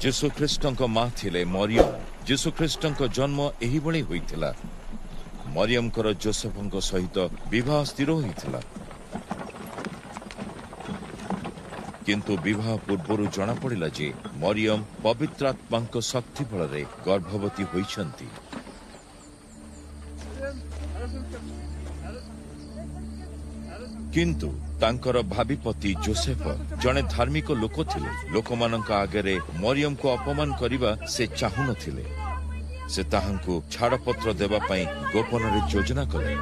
ଯୀଶୁଖ୍ରୀଷ୍ଟଙ୍କ ମା ଥିଲେ ମରିୟମ। ଯୀଶୁଖ୍ରୀଷ୍ଟଙ୍କ ଜନ୍ମ ଏହିଭଳି ହୋଇଥିଲା। ମରିୟମଙ୍କର ଯୋସେଫଙ୍କ ସହିତ ବିବାହ ସ୍ଥିର ହୋଇଥିଲା, କିନ୍ତୁ ବିବାହ ପୂର୍ବରୁ ଜଣାପଡ଼ିଲା ଯେ ମରିୟମ ପବିତ୍ର ଆତ୍ମାଙ୍କ ଶକ୍ତି ବଳରେ ଗର୍ଭବତୀ ହୋଇଛନ୍ତି। କିନ୍ତୁ ତାଙ୍କର ଭାବିପତି ଯୋସେଫ ଜଣେ ଧାର୍ମିକ ଲୋକ ଥିଲେ। ଲୋକମାନଙ୍କ ଆଗରେ ମରିୟମକୁ ଅପମାନ କରିବା ସେ ଚାହୁଁନଥିଲେ। ସେ ତାହାଙ୍କୁ ଛାଡ଼ପତ୍ର ଦେବା ପାଇଁ ଗୋପନରେ ଯୋଜନା କଲେ।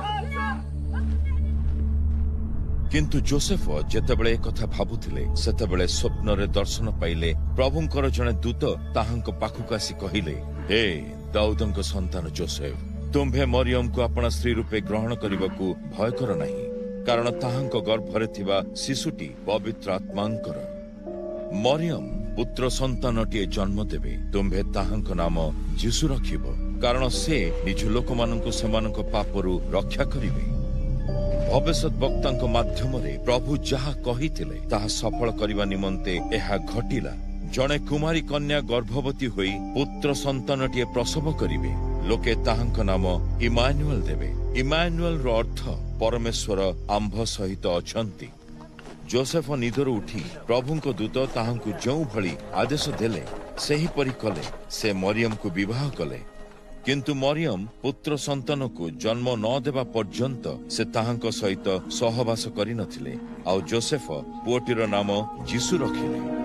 କିନ୍ତୁ ଯୋସେଫ ଯେତେବେଳେ ଏକଥା ଭାବୁଥିଲେ, ସେତେବେଳେ ସ୍ୱପ୍ନରେ ଦର୍ଶନ ପାଇଲେ ପ୍ରଭୁଙ୍କର ଜଣେ ଦୂତ ତାହାଙ୍କ ପାଖକୁ ଆସି କହିଲେ, ହେ ଦାଉଦଙ୍କ ସନ୍ତାନ ଯୋସେଫ, ତୁମ୍ଭେ ମରିୟମକୁ ଆପଣା ସ୍ତ୍ରୀ ରୂପେ ଗ୍ରହଣ କରିବାକୁ ଭୟ କର ନାହିଁ, କାରଣ ତାହାଙ୍କ ଗର୍ଭରେ ଥିବା ଶିଶୁଟି ପବିତ୍ର ଆତ୍ମାଙ୍କର। ମରିୟମ ପୁତ୍ର ସନ୍ତାନଟିଏ ଜନ୍ମ ଦେବେ। ତୁମ୍ଭେ ତାହାଙ୍କ ନାମ ଯୀଶୁ ରଖିବ, କାରଣ ସେ ନିଜ ଲୋକମାନଙ୍କୁ ସେମାନଙ୍କ ପାପରୁ ରକ୍ଷା କରିବେ। ଭବିଷ୍ୟତ ବକ୍ତାଙ୍କ ମାଧ୍ୟମରେ ପ୍ରଭୁ ଯାହା କହିଥିଲେ ତାହା ସଫଳ କରିବା ନିମନ୍ତେ ଏହା ଘଟିଲା। ଜଣେ କୁମାରୀ କନ୍ୟା ଗର୍ଭବତୀ ହୋଇ ପୁତ୍ର ସନ୍ତାନଟିଏ ପ୍ରସବ କରିବେ। ଲୋକେ ତାହାଙ୍କ ନାମ ଇମାନୁଏଲ ଦେବେ। ଇମାନୁଏଲର ଅର୍ଥ ପରମେଶ୍ୱର ଆମ୍ଭ ସହିତ ଅଛନ୍ତି। ଯୋସେଫ ନିଦରୁ ଉଠି ପ୍ରଭୁଙ୍କ ଦୂତ ତାହାଙ୍କୁ ଯେଉଁଭଳି ଆଦେଶ ଦେଲେ ସେହିପରି କଲେ। ସେ ମରିୟମକୁ ବିବାହ କଲେ। କିନ୍ତୁ ମରିୟମ ପୁତ୍ର ସନ୍ତାନକୁ ଜନ୍ମ ନ ଦେବା ପର୍ଯ୍ୟନ୍ତ ସେ ତାହାଙ୍କ ସହିତ ସହବାସ କରିନଥିଲେ। ଆଉ ଯୋସେଫ ପୁଅଟିର ନାମ ଯୀଶୁ ରଖିଲେ।